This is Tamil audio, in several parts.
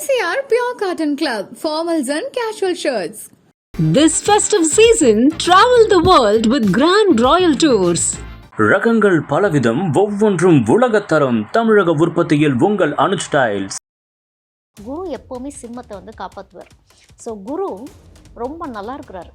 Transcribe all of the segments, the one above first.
MCR Pure Cotton Club, formals and casual shirts. This festive season, travel the world with Grand Royal Tours. ரகங்கள் பலவிதம், ஒவ்வொன்றும் உலகத்தரம். தமிழக உற்பத்தியில் உங்கள் அனுஜ் ஸ்டைல்ஸ். குரு எப்போவுமே சிம்மத்தை காப்பாற்றுவார். ஸோ குரு ரொம்ப நல்லா இருக்கிறாரு.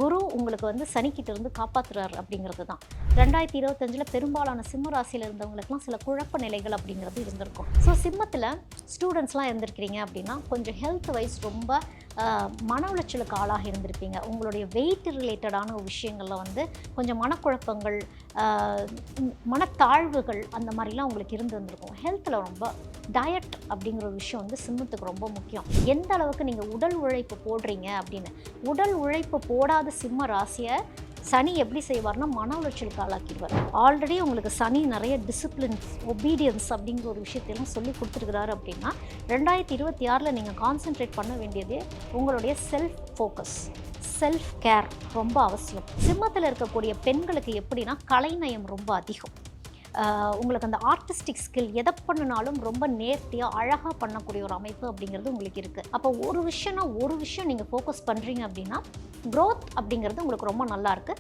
குரு உங்களுக்கு சனிக்கிட்ட இருந்து காப்பாற்றுறாரு அப்படிங்கிறது தான். 2025 பெரும்பாலான சிம்ம ராசியில் இருந்தவங்களுக்குலாம் சில குழப்ப நிலைகள் அப்படிங்கிறது இருந்திருக்கும். ஸோ சிம்மத்தில் ஸ்டூடெண்ட்ஸ்லாம் இருந்திருக்கிறீங்க அப்படின்னா கொஞ்சம் ஹெல்த் வைஸ் ரொம்ப மன உளைச்சலுக்கு ஆளாக இருந்திருப்பீங்க. உங்களுடைய வெயிட் ரிலேட்டடான விஷயங்களில் கொஞ்சம் மனக்குழப்பங்கள், மனத்தாழ்வுகள் அந்த மாதிரிலாம் உங்களுக்கு இருந்திருக்கும். ஹெல்த்தில் ரொம்ப டயட் அப்படிங்கிற ஒரு விஷயம் சிம்மத்துக்கு ரொம்ப முக்கியம். எந்த அளவுக்கு நீங்கள் உடல் உழைப்பு போடுறீங்க அப்படின்னு. உடல் உழைப்பு போடாத சிம்ம ராசியை சனி எப்படி செய்வார்னா மன உளைச்சலுக்கு ஆளாக்கிடுவார். ஆல்ரெடி உங்களுக்கு சனி நிறைய டிசிப்ளின்ஸ், ஒபீடியன்ஸ் அப்படிங்கிற ஒரு விஷயத்தையெல்லாம் சொல்லி கொடுத்துருக்கிறாரு அப்படின்னா 2026 நீங்கள் கான்சென்ட்ரேட் பண்ண வேண்டியது உங்களுடைய செல்ஃப் ஃபோக்கஸ், செல்ஃப் கேர் ரொம்ப அவசியம். சிம்மத்தில் இருக்கக்கூடிய பெண்களுக்கு எப்படின்னா கலைநயம் ரொம்ப அதிகம். உங்களுக்கு அந்த ஆர்டிஸ்டிக் ஸ்கில் எதை பண்ணினாலும் ரொம்ப நேர்த்தியாக அழகாக பண்ணக்கூடிய ஒரு அமைப்பு அப்படிங்கிறது உங்களுக்கு இருக்குது. அப்போ ஒரு விஷயம் நீங்கள் ஃபோக்கஸ் பண்ணுறீங்க அப்படின்னா க்ரோத் அப்படிங்கிறது உங்களுக்கு ரொம்ப நல்லாயிருக்கு.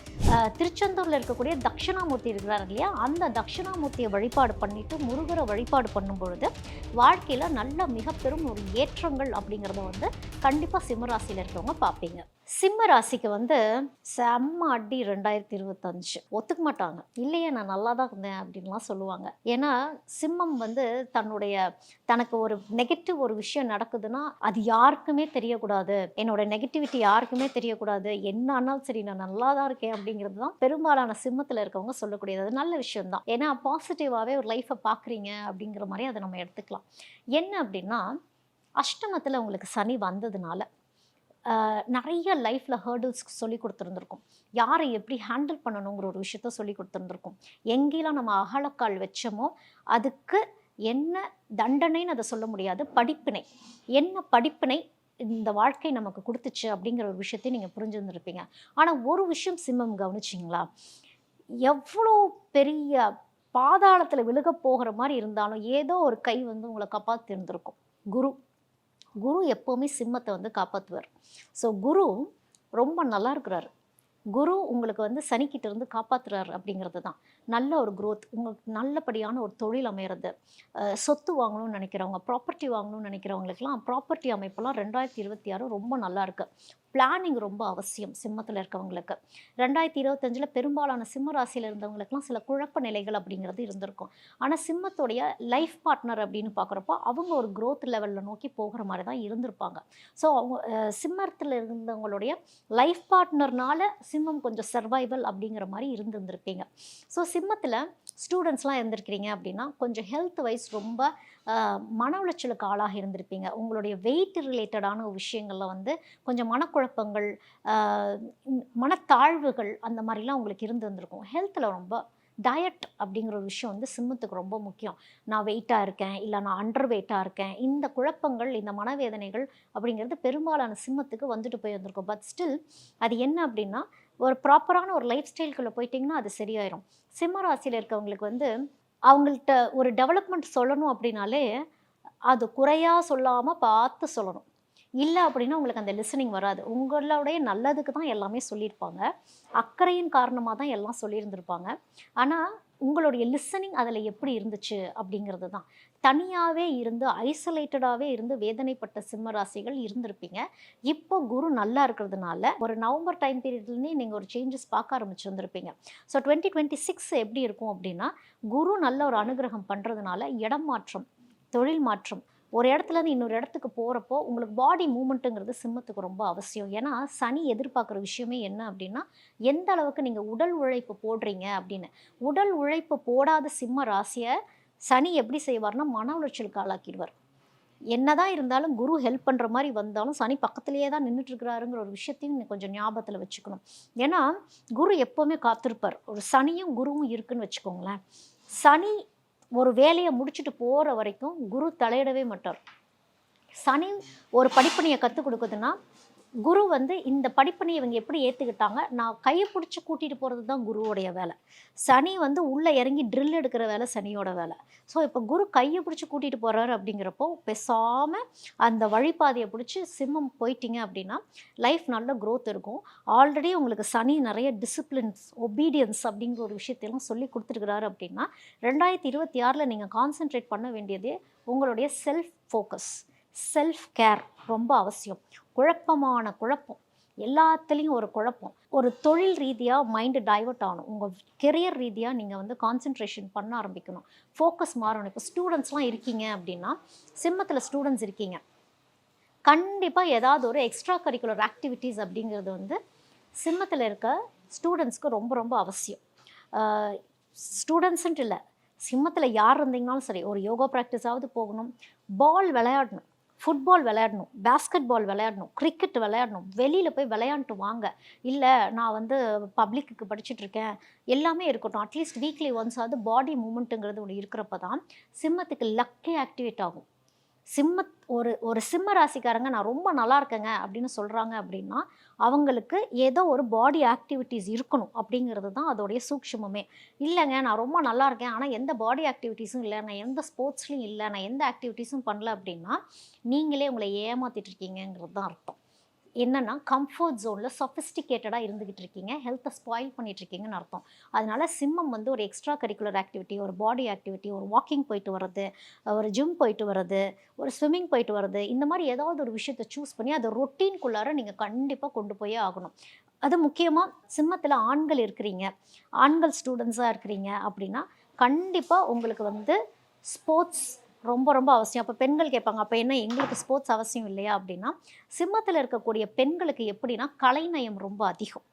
திருச்செந்தூரில் இருக்கக்கூடிய தட்சிணாமூர்த்தி இருக்கிறார் இல்லையா, அந்த தட்சிணாமூர்த்தியை வழிபாடு பண்ணிவிட்டு முருகரை வழிபாடு பண்ணும்பொழுது வாழ்க்கையில் நல்ல மிக பெரும் ஒரு ஏற்றங்கள் அப்படிங்கிறத கண்டிப்பாக சிம்மராசியில் இருக்கிறவங்க பார்ப்பீங்க. சிம்ம ராசிக்கு செம்ம அடி 2025 ஒத்துக்க மாட்டாங்க. இல்லையே நான் நல்லா தான் இருந்தேன் அப்படின்லாம் சொல்லுவாங்க. ஏன்னா சிம்மம் தனக்கு ஒரு நெகட்டிவ் ஒரு விஷயம் நடக்குதுன்னா அது யாருக்குமே தெரியக்கூடாது, என்னோட நெகட்டிவிட்டி யாருக்குமே தெரியக்கூடாது, என்ன ஆனாலும் சரி நான் நல்லா தான் இருக்கேன் அப்படிங்கிறது தான் பெரும்பாலான சிம்மத்தில் இருக்கவங்க சொல்லக்கூடியது. அது நல்ல விஷயம்தான். ஏன்னா பாசிட்டிவாகவே ஒரு லைஃப்பை பார்க்குறீங்க அப்படிங்கிற மாதிரி அதை நம்ம எடுத்துக்கலாம். என்ன அப்படின்னா அஷ்டமத்தில் உங்களுக்கு சனி வந்ததுனால நிறைய லைஃப்பில் ஹேர்டில்ஸ் சொல்லி கொடுத்துருந்துருக்கும். யாரை எப்படி ஹேண்டில் பண்ணணுங்கிற ஒரு விஷயத்த சொல்லி கொடுத்துருந்துருக்கும். எங்கேலாம் நம்ம அகலக்கால் வச்சோமோ அதுக்கு என்ன தண்டனைன்னு அதை சொல்ல முடியாது, படிப்பினை, என்ன படிப்பினை இந்த வாழ்க்கை நமக்கு கொடுத்துச்சு அப்படிங்கிற ஒரு விஷயத்தையும் நீங்கள் புரிஞ்சுருந்துருப்பீங்க. ஆனால் ஒரு விஷயம் சிம்மம் கவனிச்சிங்களா, எவ்வளோ பெரிய பாதாளத்தில் விழுக போகிற மாதிரி இருந்தாலும் ஏதோ ஒரு கை உங்களை காப்பாற்றி இருந்திருக்கும். குரு எப்போவுமே சிம்மத்தை காப்பாற்றுவார். ஸோ குரு ரொம்ப நல்லா இருக்கிறாரு. குரு உங்களுக்கு சனிக்கிட்ட இருந்து காப்பாற்றுறாரு அப்படிங்கிறது தான். நல்ல ஒரு க்ரோத், உங்களுக்கு நல்லபடியான ஒரு தொழில் அமைகிறது, சொத்து வாங்கணும்னு நினைக்கிறவங்க, ப்ராப்பர்ட்டி வாங்கணும்னு நினைக்கிறவங்களுக்குலாம் ப்ராப்பர்ட்டி அமைப்பெல்லாம் 2026 ரொம்ப நல்லா இருக்குது. பிளானிங் ரொம்ப அவசியம் சிம்மத்தில் இருக்கவங்களுக்கு. 2025 பெரும்பாலான சிம்ம ராசியில் இருந்தவங்களுக்குலாம் சில குழப்ப நிலைகள் அப்படிங்கிறது இருந்திருக்கும். ஆனால் சிம்மத்துடைய லைஃப் பார்ட்னர் அப்படின்னு பார்க்குறப்போ அவங்க ஒரு க்ரோத் லெவலில் நோக்கி போகிற மாதிரி தான் இருந்திருப்பாங்க. ஸோ அவங்க சிம்மத்தில் இருந்தவங்களுடைய லைஃப் பார்ட்னர்னால சிம்மம் கொஞ்சம் சர்வைவல் அப்படிங்கிற மாதிரி இருந்திருப்பீங்க. ஸோ சிம்மத்தில் ஸ்டூடெண்ட்ஸ்லாம் இருந்திருக்கிறீங்க அப்படின்னா கொஞ்சம் ஹெல்த் வைஸ் ரொம்ப மன உளைச்சலுக்கு ஆளாக இருந்திருப்பீங்க. உங்களுடைய வெயிட் ரிலேட்டடான விஷயங்களில் கொஞ்சம் மனக்குழப்பங்கள், மனத்தாழ்வுகள் அந்த மாதிரிலாம் உங்களுக்கு இருந்திருக்கும். ஹெல்த்தில் ரொம்ப டயட் அப்படிங்கிற ஒரு விஷயம் சிம்மத்துக்கு ரொம்ப முக்கியம். நான் வெயிட்டாக இருக்கேன், இல்லை நான் அண்டர் வெயிட்டாக இருக்கேன், இந்த குழப்பங்கள், இந்த மனவேதனைகள் அப்படிங்கிறது பெரும்பாலான சிம்மத்துக்கு போய் வந்திருக்கும். பட் ஸ்டில் அது என்ன அப்படின்னா ஒரு ப்ராப்பரான ஒரு லைஃப் ஸ்டைல்குள்ளே போயிட்டிங்கன்னா அது சரியாயிடும். சிம்ம ராசியில் இருக்கவங்களுக்கு அவங்கள்ட்ட ஒரு டெவலப்மெண்ட் சொல்லணும் அப்படின்னாலே அது குறையாக சொல்லாமல் பார்த்து சொல்லணும். இல்லை அப்படின்னா உங்களுக்கு அந்த லிசனிங் வராது. உங்களுடைய நல்லதுக்கு தான் எல்லாமே சொல்லியிருப்பாங்க, அக்கறையின் காரணமாக தான் எல்லாம் சொல்லியிருந்திருப்பாங்க. ஆனால் உங்களுடைய லிசனிங் அதில் எப்படி இருந்துச்சு அப்படிங்கிறது தான். தனியாகவே இருந்து ஐசோலேட்டடாகவே இருந்து வேதனைப்பட்ட சிம்ம ராசிகள் இருந்திருப்பீங்க. இப்போ குரு நல்லா இருக்கிறதுனால ஒரு நவம்பர் டைம் பீரியட்லேருந்தே நீங்கள் ஒரு சேஞ்சஸ் பார்க்க ஆரம்பிச்சுருந்துருப்பீங்க. ஸோ 2026 எப்படி இருக்கும் அப்படின்னா குரு நல்ல ஒரு அனுகிரகம் பண்ணுறதுனால இடம் மாற்றம், தொழில் மாற்றம், ஒரு இடத்துலேருந்து இன்னொரு இடத்துக்கு போகிறப்போ உங்களுக்கு பாடி மூமெண்ட்டுங்கிறது சிம்மத்துக்கு ரொம்ப அவசியம். ஏன்னா சனி எதிர்பார்க்குற விஷயமே என்ன அப்படின்னா எந்த அளவுக்கு நீங்கள் உடல் உழைப்பு போடுறீங்க அப்படின்னு. உடல் உழைப்பு போடாத சிம்ம ராசியை சனி எப்படி செய்வார்னா மன உளைச்சலுக்கு ஆளாக்கிடுவார். என்னதான் இருந்தாலும் குரு ஹெல்ப் பண்ணுற மாதிரி வந்தாலும் சனி பக்கத்துலேயே தான் நின்றுட்டுருக்கிறாருங்கிற ஒரு விஷயத்தையும் கொஞ்சம் ஞாபகத்தில் வச்சுக்கணும். ஏன்னா குரு எப்போவுமே காத்திருப்பார். ஒரு சனியும் குருவும் இருக்குன்னு வச்சுக்கோங்களேன். சனி ஒரு வேலையை முடிச்சுட்டு போகிற வரைக்கும் குரு தலையிடவே மாட்டார். சனி ஒரு படிப்பணியை கற்றுக் கொடுக்குதுன்னா குரு வந்து இந்த படிப்பினை இவங்க எப்படி ஏற்றுக்கிட்டாங்க, நான் கையை பிடிச்சி கூட்டிகிட்டு போகிறது தான் குருவோடைய வேலை. சனி வந்து உள்ளே இறங்கி ட்ரில் எடுக்கிற வேலை சனியோட வேலை. ஸோ இப்போ குரு கையை பிடிச்சி கூட்டிகிட்டு போகிறாரு அப்படிங்கிறப்போ பேசாமல் அந்த வழிபாதையை பிடிச்சி சிம்மம் போயிட்டீங்க அப்படின்னா லைஃப் நல்ல க்ரோத் இருக்கும். ஆல்ரெடி உங்களுக்கு சனி நிறைய டிசிப்ளின்ஸ், ஒபீடியன்ஸ் அப்படிங்கிற ஒரு விஷயத்தையெல்லாம் சொல்லி கொடுத்துருக்குறாரு அப்படின்னா 2026 நீங்கள் கான்சென்ட்ரேட் பண்ண வேண்டியதே உங்களுடைய செல்ஃப் ஃபோக்கஸ், செல்ஃப் கேர் ரொம்ப அவசியம். குழப்பம் எல்லாத்துலேயும் ஒரு குழப்பம். ஒரு தொழில் ரீதியாக மைண்டு டைவர்ட் ஆகணும். உங்கள் கெரியர் ரீதியாக நீங்கள் வந்து கான்சென்ட்ரேஷன் பண்ண ஆரம்பிக்கணும். ஃபோக்கஸ் மாறணும். இப்போ ஸ்டூடெண்ட்ஸ்லாம் இருக்கீங்க அப்படின்னா, சிம்மத்தில் ஸ்டூடெண்ட்ஸ் இருக்கீங்க, கண்டிப்பாக ஏதாவது ஒரு எக்ஸ்ட்ரா கரிக்குலர் ஆக்டிவிட்டீஸ் அப்படிங்கிறது வந்து சிம்மத்தில் இருக்க ஸ்டூடெண்ட்ஸ்க்கு ரொம்ப ரொம்ப அவசியம். ஸ்டூடெண்ட்ஸுன்ட்டு இல்லை, சிம்மத்தில் யார் இருந்தீங்கனாலும் சரி, ஒரு யோகா ப்ராக்டிஸாவது போகணும், பால் விளையாடணும், ஃபுட்பால் விளையாடணும், பேஸ்கெட் பால் விளையாடணும், கிரிக்கெட் விளையாடணும், வெளியில் போய் விளையாண்டுட்டு வாங்க. இல்லை நான் வந்து பப்ளிக்கு படிச்சுட்ருக்கேன், எல்லாமே இருக்கட்டும். அட்லீஸ்ட் வீக்லி ஒன்ஸாவது பாடி மூமெண்ட்டுங்கிறது ஒன்று இருக்கிறப்ப தான் சிம்மத்துக்கு லக்கே ஆக்டிவேட் ஆகும். ஒரு சிம்ம ராசிக்காரங்க நான் ரொம்ப நல்லா இருக்கேங்க அப்படின்னு சொல்கிறாங்க அப்படின்னா அவங்களுக்கு ஏதோ ஒரு பாடி ஆக்டிவிட்டீஸ் இருக்கணும் அப்படிங்கிறது தான் அதோடைய சூக்ஷ்மமே. இல்லைங்க நான் ரொம்ப நல்லா இருக்கேன் ஆனால் எந்த பாடி ஆக்டிவிட்டீஸும் இல்லை, நான் எந்த ஸ்போர்ட்ஸ்லையும் இல்லை, நான் எந்த ஆக்டிவிட்டீஸும் பண்ணல அப்படின்னா நீங்களே உங்களை ஏமாற்றிட்டு இருக்கீங்கிறது தான் அர்த்தம். என்னென்னா கம்ஃபர்ட் ஜோனில் சொஃபிஸ்டிகேட்டடாக இருந்துக்கிட்டு இருக்கீங்க, ஹெல்த்தை ஸ்பாயில் பண்ணிகிட்ருக்கீங்கன்னு அர்த்தம். அதனால் சிம்மம் வந்து ஒரு எக்ஸ்ட்ரா கரிக்குலர் ஆக்டிவிட்டி, ஒரு பாடி ஆக்டிவிட்டி, ஒரு வாக்கிங் போயிட்டு வர்றது, ஒரு ஜிம் போயிட்டு வர்றது, ஒரு ஸ்விம்மிங் போயிட்டு வர்றது, இந்த மாதிரி ஏதாவது ஒரு விஷயத்தை சூஸ் பண்ணி அதை ரொட்டீன்குள்ளார நீங்கள் கண்டிப்பாக கொண்டு போயே ஆகணும். அது முக்கியமாக சிம்மத்தில் ஆண்கள் இருக்கிறீங்க, ஆண்கள் ஸ்டூடெண்ட்ஸாக இருக்கிறீங்க அப்படின்னா கண்டிப்பாக உங்களுக்கு வந்து ஸ்போர்ட்ஸ் ரொம்ப ரொம்ப அவசியம். அப்போ பெண்கள் கேட்பாங்க, அப்போ என்ன எங்களுக்கு ஸ்போர்ட்ஸ் அவசியம் இல்லையா அப்படின்னா, சிம்மத்தில் இருக்கக்கூடிய பெண்களுக்கு எப்படின்னா கலைநயம் ரொம்ப அதிகம்.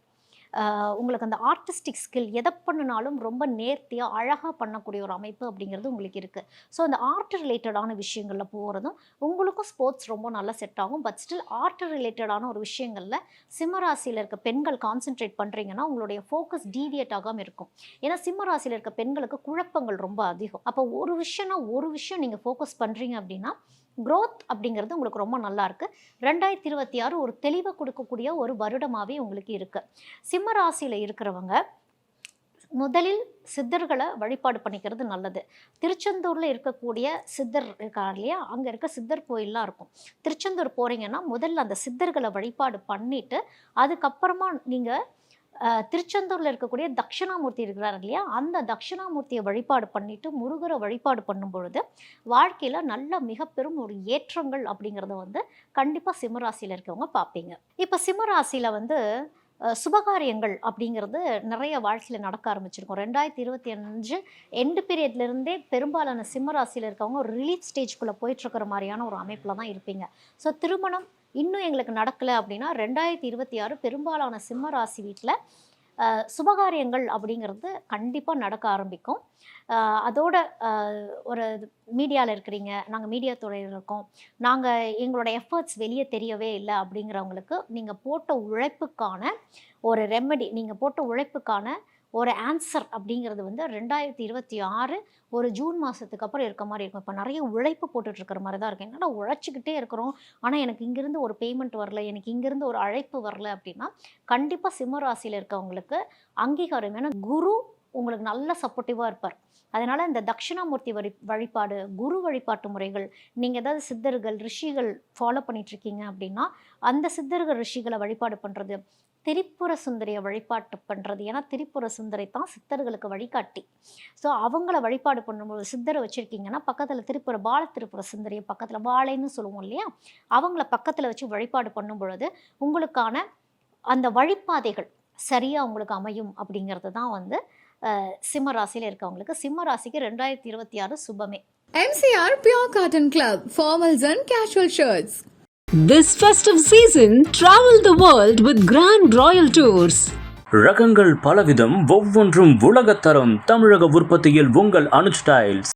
உங்களுக்கு அந்த ஆர்டிஸ்டிக் ஸ்கில் எதை பண்ணினாலும் ரொம்ப நேர்த்தியாக அழகாக பண்ணக்கூடிய ஒரு அமைப்பு அப்படிங்கிறது உங்களுக்கு இருக்குது. ஸோ அந்த ஆர்ட் ரிலேட்டடான விஷயங்களில் போகிறதும் உங்களுக்கும் ஸ்போர்ட்ஸ் ரொம்ப நல்லா செட் ஆகும். பட் ஸ்டில் ஆர்ட் ரிலேட்டடான ஒரு விஷயங்களில் சிம்மராசியில் இருக்க பெண்கள் கான்சென்ட்ரேட் பண்ணுறீங்கன்னா உங்களுடைய ஃபோக்கஸ் டீவியேட் ஆகாமல் இருக்கும். ஏன்னா சிம்மராசியில் இருக்க பெண்களுக்கு குழப்பங்கள் ரொம்ப அதிகம். அப்போ ஒரு விஷயம் நீங்கள் ஃபோக்கஸ் பண்ணுறீங்க அப்படின்னா க்ரோத் அப்படிங்கிறது உங்களுக்கு ரொம்ப நல்லா இருக்குது. 2026 ஒரு தெளிவை கொடுக்கக்கூடிய ஒரு வருடமாகவே உங்களுக்கு இருக்குது. சிம்ம ராசியில் இருக்கிறவங்க முதலில் சித்தர்களை வழிபாடு பண்ணிக்கிறது நல்லது. திருச்செந்தூரில் இருக்கக்கூடிய சித்தர் இருக்கார் இல்லையா, அங்கே இருக்க சித்தர் கோயிலெலாம் இருக்கும். திருச்செந்தூர் போகிறீங்கன்னா முதல்ல அந்த சித்தர்களை வழிபாடு பண்ணிவிட்டு அதுக்கப்புறமா நீங்கள் திருச்செந்தூரில் இருக்கக்கூடிய தட்சிணாமூர்த்தி இருக்கிறார் இல்லையா, அந்த தட்சிணாமூர்த்தியை வழிபாடு பண்ணிவிட்டு முருகரை வழிபாடு பண்ணும் பொழுது வாழ்க்கையில் நல்ல மிக பெரும் ஒரு ஏற்றங்கள் அப்படிங்கிறத வந்து கண்டிப்பாக சிம்மராசியில் இருக்கவங்க பார்ப்பீங்க. இப்போ சிம்மராசியில் வந்து சுபகாரியங்கள் அப்படிங்கிறது நிறைய வாழ்க்கையில் நடக்க ஆரம்பிச்சிருக்கும். 2025 எண்டு பீரியட்லேருந்தே பெரும்பாலான சிம்மராசியில் இருக்கவங்க ஒரு ரிலீஃப் ஸ்டேஜ்குள்ளே போயிட்டுருக்கிற மாதிரியான ஒரு அமைப்பில் தான் இருப்பீங்க. ஸோ திருமணம் இன்னும் எங்களுக்கு நடக்கலை அப்படின்னா 2026 பெரும்பாலான சிம்மராசி வீட்டில் சுபகாரியங்கள் அப்படிங்கிறது கண்டிப்பாக நடக்க ஆரம்பிக்கும். அதோட ஒரு மீடியாவில் இருக்கிறீங்க, நாங்கள் மீடியா துறையில் இருக்கோம், நாங்கள் எங்களோட எஃபர்ட்ஸ் வெளியே தெரியவே இல்லை அப்படிங்கிறவங்களுக்கு நீங்கள் போட்ட உழைப்புக்கான ஒரு ரெமெடி, நீங்கள் போட்ட உழைப்புக்கான ஒரு ஆன்சர் அப்படிங்கிறது வந்து 2026 ஒரு ஜூன் மாதத்துக்கு அப்புறம் இருக்க மாதிரி இருக்கும். இப்போ நிறைய உழைப்பு போட்டுட்ருக்கிற மாதிரி தான் இருக்கும். என்னடா உழைச்சிக்கிட்டே இருக்கிறோம் ஆனால் எனக்கு இங்கேருந்து ஒரு பேமெண்ட் வரல, எனக்கு இங்கேருந்து ஒரு அழைப்பு வரல அப்படின்னா கண்டிப்பாக சிம்மராசியில் இருக்கவங்களுக்கு அங்கீகாரம். ஏன்னா குரு உங்களுக்கு நல்ல சப்போர்ட்டிவாக இருப்பார். அதனால் இந்த தட்சிணாமூர்த்தி வழிபாடு, குரு வழிபாட்டு முறைகள், நீங்கள் ஏதாவது சித்தர்கள் ரிஷிகள் ஃபாலோ பண்ணிகிட்ருக்கீங்க அப்படின்னா அந்த சித்தர்கள் ரிஷிகளை வழிபாடு பண்ணுறது, திரிபுர சுந்தரியை வழிபாட்டு பண்ணுறது. ஏன்னா திரிபுர சுந்தரி தான் சித்தர்களுக்கு வழிகாட்டி. ஸோ அவங்கள வழிபாடு பண்ணும்போது சித்தரை வச்சுருக்கீங்கன்னா பக்கத்தில் திரிபுர சுந்தரியை பக்கத்தில் வாழைன்னு சொல்லுவோம் இல்லையா, அவங்கள பக்கத்தில் வச்சு வழிபாடு பண்ணும் பொழுது உங்களுக்கான அந்த வழிபாதைகள் சரியாக உங்களுக்கு அமையும் அப்படிங்கிறது தான் வந்து சிம்ம ராசியில் இருக்கவங்களுக்கு. சிம்ம ராசிக்கு 2026 சுபமே. MCR Pure Cotton Club, formals and casual shirts. This festive season, travel the world with Grand Royal Tours. ரகங்கள் பலவிதம், ஒவ்வொன்றும் உலகத்தரம். தமிழக உற்பத்தியில் உங்கள் அனுஜ் ஸ்டைல்ஸ்.